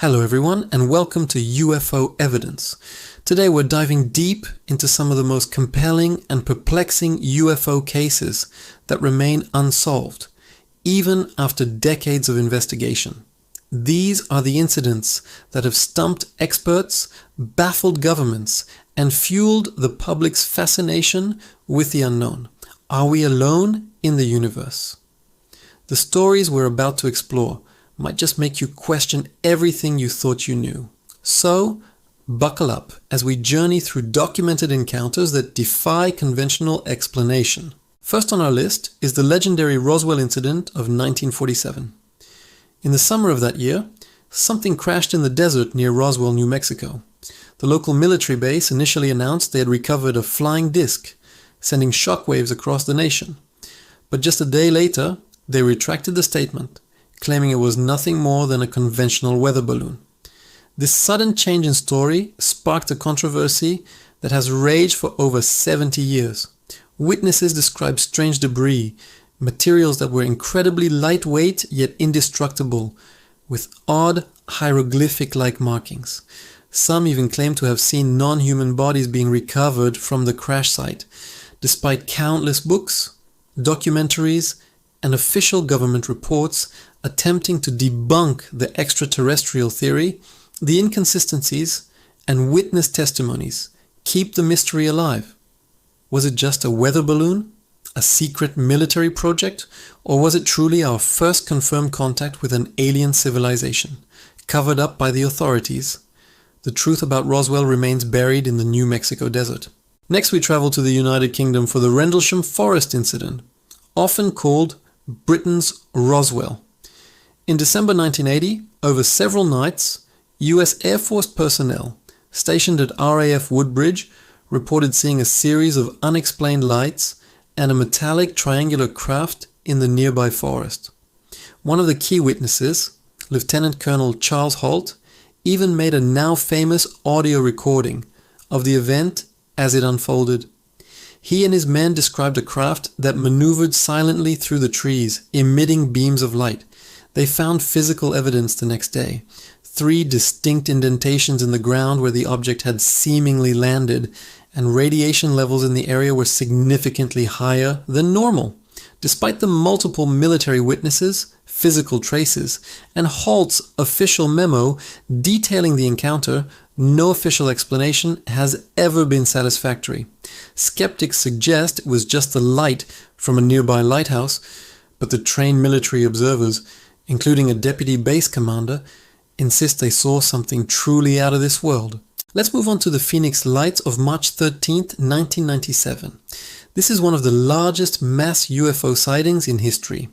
Hello everyone and welcome to UFO Evidence. Today we're diving deep into some of the most compelling and perplexing UFO cases that remain unsolved, even after decades of investigation. These are the incidents that have stumped experts, baffled governments, and fueled the public's fascination with the unknown. Are we alone in the universe? The stories we're about to explore might just make you question everything you thought you knew. So, buckle up as we journey through documented encounters that defy conventional explanation. First on our list is the legendary Roswell incident of 1947. In the summer of that year, something crashed in the desert near Roswell, New Mexico. The local military base initially announced they had recovered a flying disc, sending shockwaves across the nation. But just a day later, they retracted the statement, claiming it was nothing more than a conventional weather balloon. This sudden change in story sparked a controversy that has raged for over 70 years. Witnesses described strange debris, materials that were incredibly lightweight yet indestructible, with odd hieroglyphic-like markings. Some even claimed to have seen non-human bodies being recovered from the crash site, despite countless books, documentaries, and official government reports attempting to debunk the extraterrestrial theory. The inconsistencies and witness testimonies keep the mystery alive. Was it just a weather balloon, a secret military project, or was it truly our first confirmed contact with an alien civilization, covered up by the authorities? The truth about Roswell remains buried in the New Mexico desert. Next we travel to the United Kingdom for the Rendlesham Forest incident, often called Britain's Roswell. In December 1980, over several nights, US Air Force personnel stationed at RAF Woodbridge reported seeing a series of unexplained lights and a metallic triangular craft in the nearby forest. One of the key witnesses, Lieutenant Colonel Charles Holt, even made a now famous audio recording of the event as it unfolded. He and his men described a craft that maneuvered silently through the trees, emitting beams of light. They found physical evidence the next day. 3 distinct indentations in the ground where the object had seemingly landed, and radiation levels in the area were significantly higher than normal. Despite the multiple military witnesses, physical traces, and Holt's official memo detailing the encounter, no official explanation has ever been satisfactory. Skeptics suggest it was just the light from a nearby lighthouse, but the trained military observers, including a deputy base commander, insist they saw something truly out of this world. Let's move on to the Phoenix Lights of March 13, 1997. This is one of the largest mass UFO sightings in history.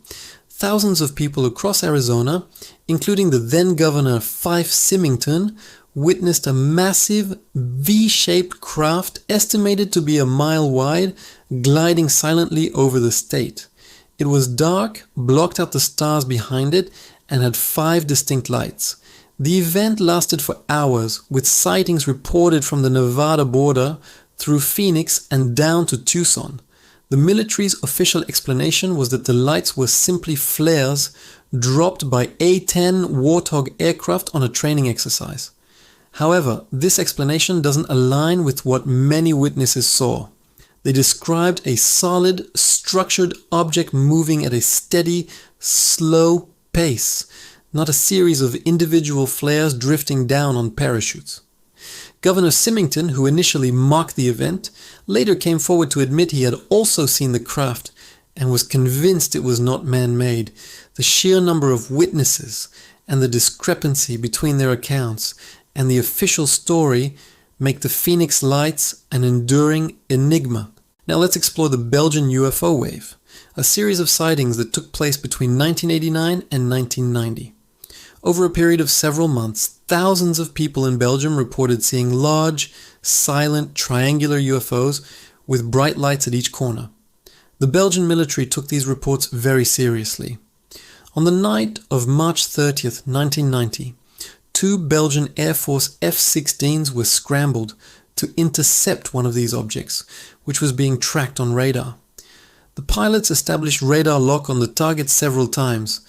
Thousands of people across Arizona, including the then Governor Fife Symington, witnessed a massive V-shaped craft estimated to be a mile wide, gliding silently over the state. It was dark, blocked out the stars behind it, and had 5 distinct lights. The event lasted for hours, with sightings reported from the Nevada border through Phoenix and down to Tucson. The military's official explanation was that the lights were simply flares dropped by A-10 Warthog aircraft on a training exercise. However, this explanation doesn't align with what many witnesses saw. They described a solid, structured object moving at a steady, slow pace, not a series of individual flares drifting down on parachutes. Governor Symington, who initially mocked the event, later came forward to admit he had also seen the craft and was convinced it was not man-made. The sheer number of witnesses and the discrepancy between their accounts and the official story make the Phoenix Lights an enduring enigma. Now let's explore the Belgian UFO wave, a series of sightings that took place between 1989 and 1990. Over a period of several months, thousands of people in Belgium reported seeing large, silent, triangular UFOs with bright lights at each corner. The Belgian military took these reports very seriously. On the night of March 30th, 1990, 2 Belgian Air Force F-16s were scrambled to intercept one of these objects, which was being tracked on radar. The pilots established radar lock on the target several times,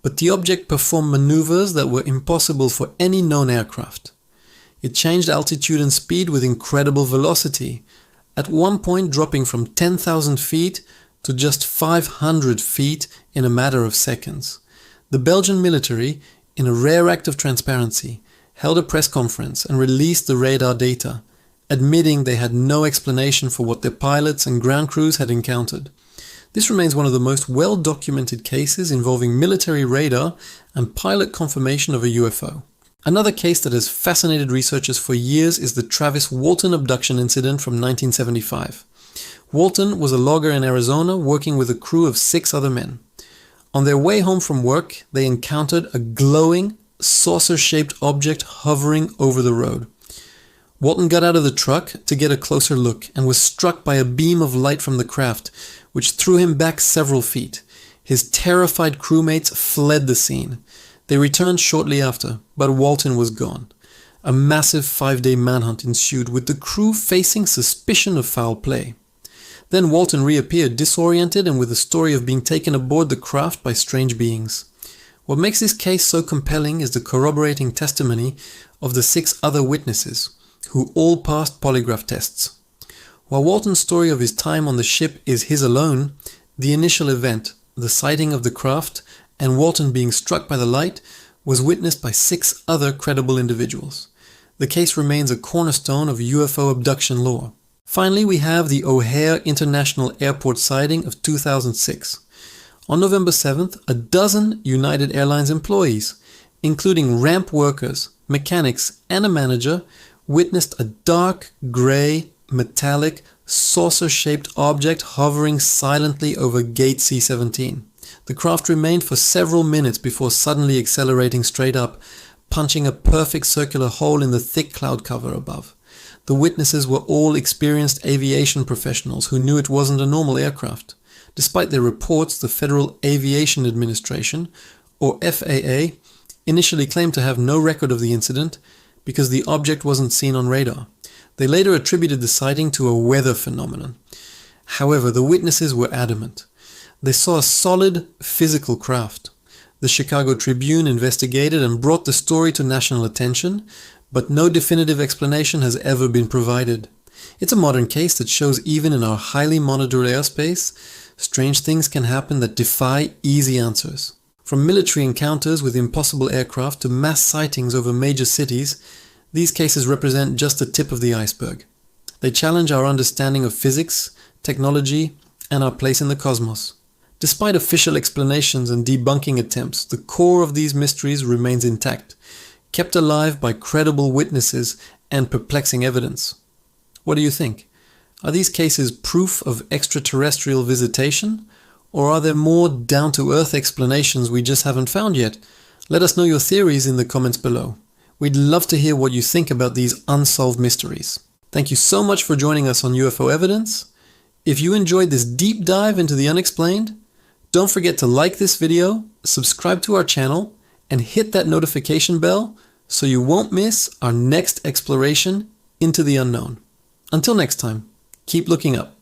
but the object performed maneuvers that were impossible for any known aircraft. It changed altitude and speed with incredible velocity, at one point dropping from 10,000 feet to just 500 feet in a matter of seconds. The Belgian military, in a rare act of transparency, held a press conference and released the radar data, admitting they had no explanation for what their pilots and ground crews had encountered. This remains one of the most well-documented cases involving military radar and pilot confirmation of a UFO. Another case that has fascinated researchers for years is the Travis Walton abduction incident from 1975. Walton was a logger in Arizona working with a crew of 6 other men. On their way home from work, they encountered a glowing, saucer-shaped object hovering over the road. Walton got out of the truck to get a closer look and was struck by a beam of light from the craft, which threw him back several feet. His terrified crewmates fled the scene. They returned shortly after, but Walton was gone. A massive 5-day manhunt ensued, with the crew facing suspicion of foul play. Then Walton reappeared, disoriented and with a story of being taken aboard the craft by strange beings. What makes this case so compelling is the corroborating testimony of the 6 other witnesses, who all passed polygraph tests. While Walton's story of his time on the ship is his alone, the initial event, the sighting of the craft, and Walton being struck by the light, was witnessed by 6 other credible individuals. The case remains a cornerstone of UFO abduction lore. Finally, we have the O'Hare International Airport sighting of 2006. On November 7th, a dozen United Airlines employees, including ramp workers, mechanics, and a manager, witnessed a dark, grey, metallic, saucer-shaped object hovering silently over Gate C-17. The craft remained for several minutes before suddenly accelerating straight up, punching a perfect circular hole in the thick cloud cover above. The witnesses were all experienced aviation professionals who knew it wasn't a normal aircraft. Despite their reports, the Federal Aviation Administration, or FAA, initially claimed to have no record of the incident because the object wasn't seen on radar. They later attributed the sighting to a weather phenomenon. However, the witnesses were adamant. They saw a solid, physical craft. The Chicago Tribune investigated and brought the story to national attention, but no definitive explanation has ever been provided. It's a modern case that shows even in our highly monitored airspace, strange things can happen that defy easy answers. From military encounters with impossible aircraft to mass sightings over major cities, these cases represent just the tip of the iceberg. They challenge our understanding of physics, technology, and our place in the cosmos. Despite official explanations and debunking attempts, the core of these mysteries remains intact, kept alive by credible witnesses and perplexing evidence. What do you think? Are these cases proof of extraterrestrial visitation? Or are there more down-to-earth explanations we just haven't found yet? Let us know your theories in the comments below. We'd love to hear what you think about these unsolved mysteries. Thank you so much for joining us on UFO Evidence. If you enjoyed this deep dive into the unexplained, don't forget to like this video, subscribe to our channel, and hit that notification bell so you won't miss our next exploration into the unknown. Until next time, keep looking up.